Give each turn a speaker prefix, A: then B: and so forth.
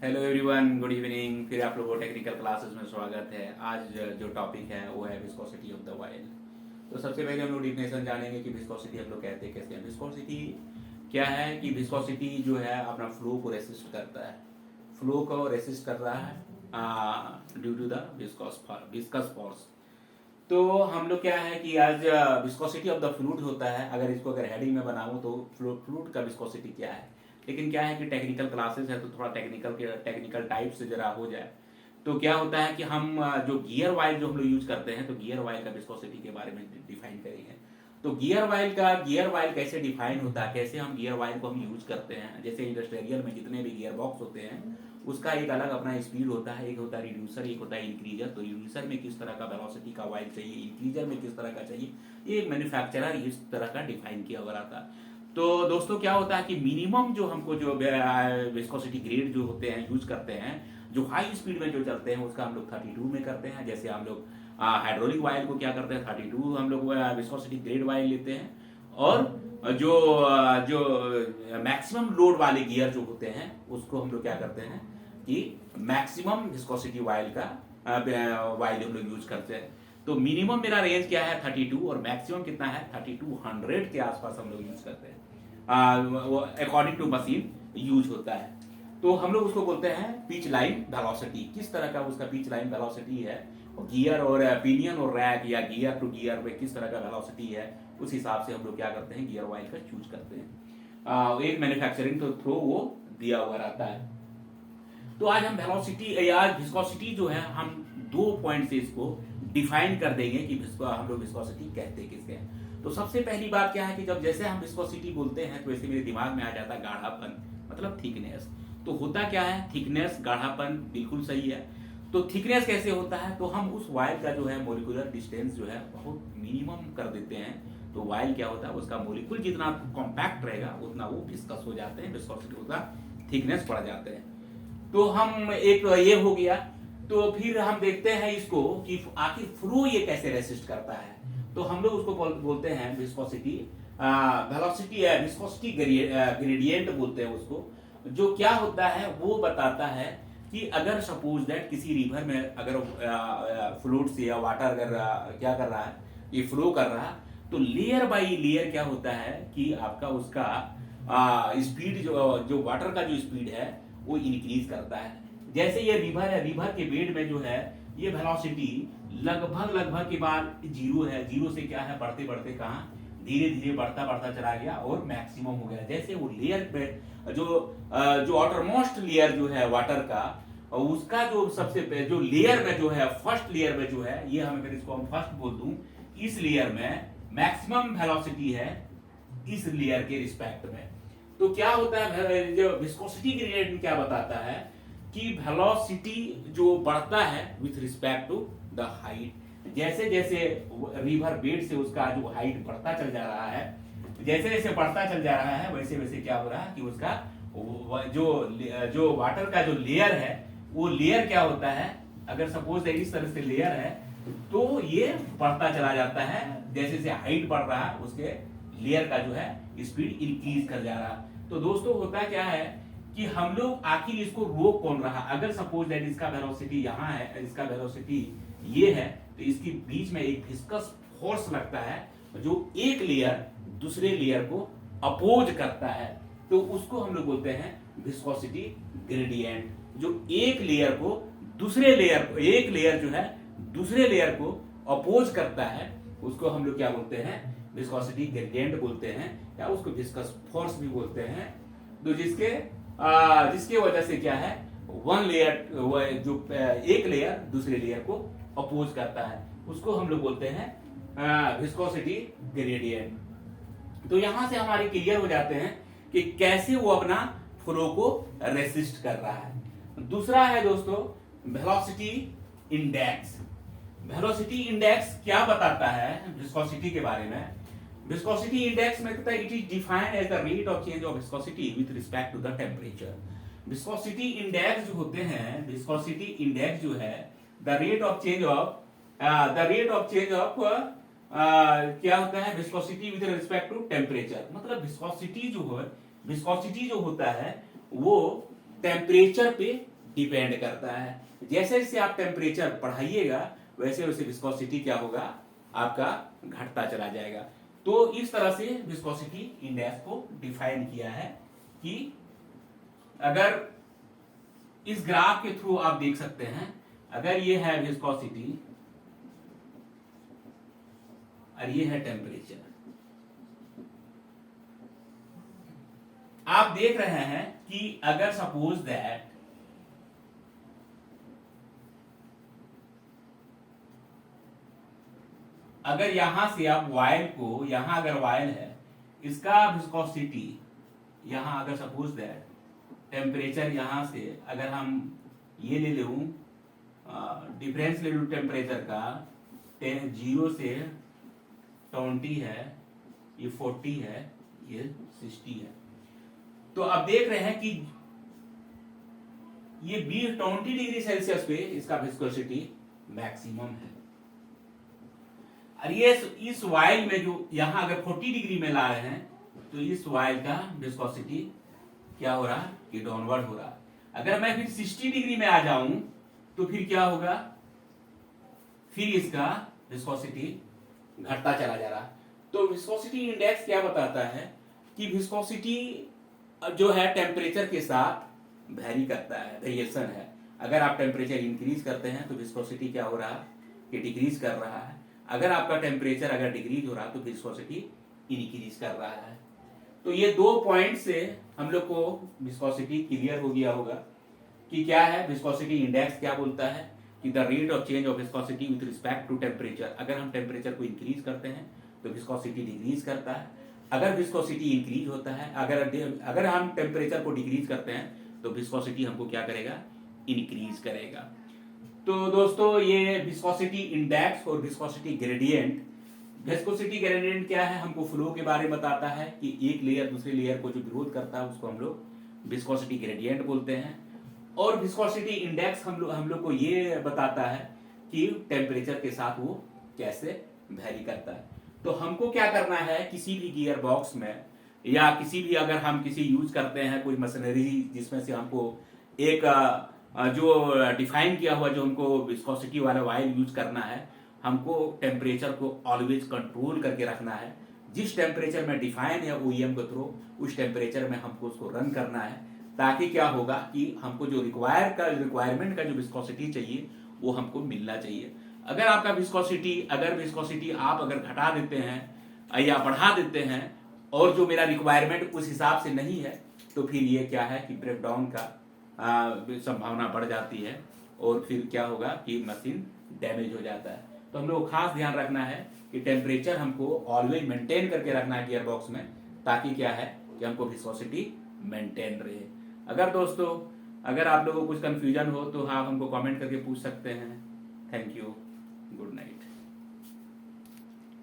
A: Hello everyone, good evening. फिर आप लोगों को टेक्निकल क्लासेस में स्वागत है। आज जो टॉपिक है वो है विस्कोसिटी ऑफ द ऑयल। तो सबसे पहले हम लोग डिफिनेशन जानेंगे कि विस्कोसिटी हम लोग कहते हैं कैसे हैं। विस्कोसिटी क्या है कि विस्कोसिटी जो है अपना फ्लो को रेसिस्ट करता है, फ्लो को रेसिस्ट कर रहा है due to the viscous force. तो हम लोग क्या है कि आज विस्कोसिटी ऑफ द फ्लूइड होता है। अगर हेडिंग में बनाऊं तो फ्लूइड का विस्कोसिटी क्या है, लेकिन क्या है कि टेक्निकल क्लासेस है तो थोड़ा टेक्निकल टाइप से जरा हो जाए। तो क्या होता है कि हम जो गियर वाइल जो हम लोग यूज करते हैं तो गियर वाइल का विस्कोसिटी के बारे में डिफाइन करेंगे। तो गियर वाइल कैसे डिफाइन होता है, कैसे हम गियर वाइल को हम यूज करते हैं। जैसे इंडस्ट्रियल में जितने भी गियर बॉक्स होते हैं उसका एक अलग अपना स्पीड होता है, एक होता है रिड्यूसर, एक होता है इंक्रीजर। तो रिड्यूसर में किस तरह का वेलोसिटी का वाइल चाहिए, इंक्रीजर में किस तरह का चाहिए, ये मैन्युफैक्चरर इस तरह का डिफाइन किया हुआ रहता है। तो दोस्तों क्या होता है कि मिनिमम जो हमको जो विस्कोसिटी ग्रेड जो होते हैं यूज करते हैं, जो हाई स्पीड में जो चलते हैं उसका हम लोग 32 में करते हैं। जैसे हम लोग हाइड्रोलिक वाइल को क्या करते हैं 32 हम लोग विस्कोसिटी ग्रेड वाइल लेते हैं। और जो जो मैक्सिमम लोड वाले गियर जो होते हैं उसको हम लोग क्या करते हैं कि मैक्सिमम विस्कोसिटी वाइल का वाइल हम लोग यूज करते हैं। तो मिनिमम मेरा रेंज क्या है 32 और मैक्सिमम कितना है 3200 के आसपास हम लोग यूज करते हैं। वो अकॉर्डिंग टू मशीन यूज होता है। तो हम लोग उसको बोलते हैं पिच लाइन वेलोसिटी, किस तरह का उसका पिच लाइन वेलोसिटी है। गियर और पिनियन और रैक या गियर टू गियर में किस तरह का वेलोसिटी है, उस हिसाब से हम लोग क्या करते हैं गियर वाइल का चूज करते हैं। एक मैन्युफैक्चरिंग तो थ्रो वो दिया हुआ रहता है। तो आज हम वेलोसिटी या विस्कोसिटी जो है हम 2 पॉइंट से इसको डिफाइन कर देंगे कि हम लोग विस्कोसिटी कहते किसके हैं। तो सबसे पहली बात क्या है कि जब जैसे हम विस्कोसिटी बोलते हैं तो ऐसे मेरे दिमाग में आ जाता है गाढ़ापन, मतलब थिकनेस। तो होता क्या है, थिकनेस गाढ़ापन बिल्कुल सही है। तो थिकनेस कैसे होता है, तो हम उस वाइल का जो है मोलिकुलर डिस्टेंस जो है बहुत मिनिमम कर देते हैं। तो वाइल क्या होता है उसका मोलिकुल जितना कॉम्पैक्ट रहेगा उतना वो विस्कस हो जाते हैं, विस्कोसिटी होता थिकनेस बढ़ जाते हैं। तो हम एक ये हो गया। तो फिर हम देखते हैं इसको कि आखिर फ्लो ये कैसे रेसिस्ट करता है। तो हम लोग उसको बोलते हैं विस्कोसिटी वेलोसिटी विस्कोसिटी ग्रेडियंट बोलते हैं उसको। जो क्या होता है वो बताता है कि अगर सपोज दैट किसी रिवर में अगर फ्लूइड से या वाटर अगर क्या कर रहा है, ये फ्लो कर रहा है, तो लेयर बाय लेयर क्या होता है कि आपका उसका स्पीड जो वाटर का जो स्पीड है वो इंक्रीज करता है। जैसे ये रिवर है, रिवर के बेड में जो है ये वेलोसिटी लगभग के बाद जीरो है। जीरो से क्या है बढ़ते बढ़ते कहा धीरे धीरे बढ़ता बढ़ता चला गया और मैक्सिमम हो गया। जैसे वो लेयर पे जो आउटरमोस्ट लेयर जो है वाटर का, उसका जो जो लेयर में जो है फर्स्ट लेयर में जो है ये हम अगर इसको हम फर्स्ट बोल दूं, इस लेयर में मैक्सिमम वेलोसिटी है इस लेयर के रिस्पेक्ट में। तो क्या होता है जो विस्कोसिटी ग्रेडियंट क्या बताता है कि वेलोसिटी जो बढ़ता है with respect to the height. जैसे जैसे रिवर बेड से उसका जो हाइट बढ़ता चल जा रहा है, जैसे जैसे बढ़ता चल जा रहा है वैसे वैसे क्या हो रहा है कि उसका जो वाटर का जो लेयर है वो लेयर क्या होता है, अगर सपोज इस तरह से लेयर है तो ये बढ़ता चला जाता है। जैसे जैसे हाइट बढ़ रहा है उसके लेयर का जो है स्पीड इंक्रीज कर जा रहा है। तो दोस्तों होता क्या है कि हम लोग आखिर इसको रोक कौन रहा, अगर सपोज दैट इसका वेलोसिटी यहाँ है, इसका वेलोसिटी ये है, तो इसके बीच में एक विस्कस फोर्स लगता है जो एक लेयर दूसरे लेयर को अपोज करता है। तो उसको हम लोग बोलते हैं विस्कोसिटी ग्रेडियंट। जो एक लेयर को दूसरे लेयर, एक लेयर जो है दूसरे लेयर को अपोज करता है उसको हम लोग क्या बोलते हैं विस्कोसिटी ग्रेडियंट बोलते हैं, या उसको विस्कस फोर्स भी बोलते हैं। तो जिसके वजह से क्या है वन लेयर जो एक लेयर दूसरे लेयर को अपोज करता है उसको हम लोग बोलते हैं विस्कोसिटी ग्रेडियंट। तो यहां से हमारे क्लियर हो जाते हैं कि कैसे वो अपना फ्लो को रेसिस्ट कर रहा है। दूसरा है दोस्तों वेलोसिटी इंडेक्स। वेलोसिटी इंडेक्स क्या बताता है विस्कोसिटी के बारे में। विस्कोसिटी इंडेक्स में कहता है it is defined as the rate of change of viscosity with respect to the temperature. Viscosity index जो होते हैं, विस्कोसिटी इंडेक्स जो है the rate of change of क्या होता है viscosity with respect to temperature. मतलब विस्कोसिटी जो होता है वो टेम्परेचर पे डिपेंड करता है। जैसे जैसे आप टेम्परेचर बढ़ाइएगा वैसे वैसे विस्कोसिटी क्या होगा, आपका घटता चला जाएगा। तो इस तरह से विस्कोसिटी इंडेक्स को डिफाइन किया है कि अगर इस ग्राफ के थ्रू आप देख सकते हैं, अगर ये है विस्कोसिटी और ये है टेम्परेचर, आप देख रहे हैं कि अगर सपोज दैट अगर यहां से आप वायल को, यहां अगर वायल है इसका विस्कोसिटी, यहां अगर सपोज दैट टेम्परेचर यहां से अगर हम ये ले लूं, डिफरेंस ले लूं टेम्परेचर का, 0 से 20 है, ये 40 है, ये 60 है। तो अब देख रहे हैं कि ये 20 डिग्री सेल्सियस पे इसका विस्कोसिटी मैक्सिमम है। और ये इस वायल में जो यहां अगर 40 डिग्री में ला रहे हैं तो इस वायल का विस्कोसिटी क्या हो रहा है कि डाउनवर्ड हो रहा है। अगर मैं फिर 60 डिग्री में आ जाऊं तो फिर क्या होगा, फिर इसका विस्कोसिटी घटता चला जा रहा है। तो विस्कोसिटी इंडेक्स क्या बताता है कि विस्कोसिटी जो है टेम्परेचर के साथ वेरी करता है, वेरिएशन है। अगर आप टेम्परेचर इंक्रीज करते हैं तो विस्कोसिटी क्या हो रहा है कि डिक्रीज कर रहा है। अगर आपका टेम्परेचर अगर डिक्रीज हो रहा है तो विस्कोसिटी इंक्रीज कर रहा है। तो ये 2 पॉइंट से हम लोग को विस्कोसिटी क्लियर हो गया होगा कि क्या है विस्कोसिटी इंडेक्स क्या बोलता है कि the rate of change of viscosity with respect to temperature. अगर हम टेम्परेचर को इंक्रीज करते हैं तो विस्कोसिटी डिक्रीज करता है। अगर विस्कोसिटी इंक्रीज होता है, अगर हम टेम्परेचर को डिक्रीज करते हैं तो विस्कोसिटी हमको क्या करेगा, इंक्रीज करेगा। तो दोस्तों ये विस्कोसिटी इंडेक्स और विस्कोसिटी ग्रेडियंट, विस्कोसिटी ग्रेडियंट क्या है, हमको फ्लो के बारे में बताता है कि एक लेयर दूसरे लेयर को जो विरोध करता है उसको हम लोग विस्कोसिटी ग्रेडियंट बोलते हैं। और विस्कोसिटी इंडेक्स हम लोग को ये बताता है कि टेम्परेचर के साथ वो कैसे वेरी करता है। तो हमको क्या करना है, किसी भी गियर बॉक्स में या किसी भी अगर हम किसी यूज करते हैं कोई मशीनरी जिसमें से हमको एक जो डिफाइन किया हुआ जो हमको विस्कोसिटी वाला वायल यूज करना है, हमको टेम्परेचर को ऑलवेज कंट्रोल करके रखना है। जिस टेम्परेचर में डिफाइन है ओईएम के थ्रू उस टेम्परेचर में हमको उसको रन करना है, ताकि क्या होगा कि हमको जो रिक्वायरमेंट का जो विस्कोसिटी चाहिए वो हमको मिलना चाहिए। अगर विस्कोसिटी आप अगर घटा देते हैं या बढ़ा देते हैं और जो मेरा रिक्वायरमेंट उस हिसाब से नहीं है तो फिर ये क्या है कि ब्रेकडाउन का संभावना बढ़ जाती है और फिर क्या होगा कि मशीन डैमेज हो जाता है। तो हम लोग को खास ध्यान रखना है कि टेम्परेचर हमको ऑलवेज मेंटेन करके रखना है गियर बॉक्स में, ताकि क्या है कि हमको विस्कोसिटी मेंटेन रहे। अगर आप लोगों को कुछ कंफ्यूजन हो तो आप हमको कमेंट करके पूछ सकते हैं। Thank you, good night.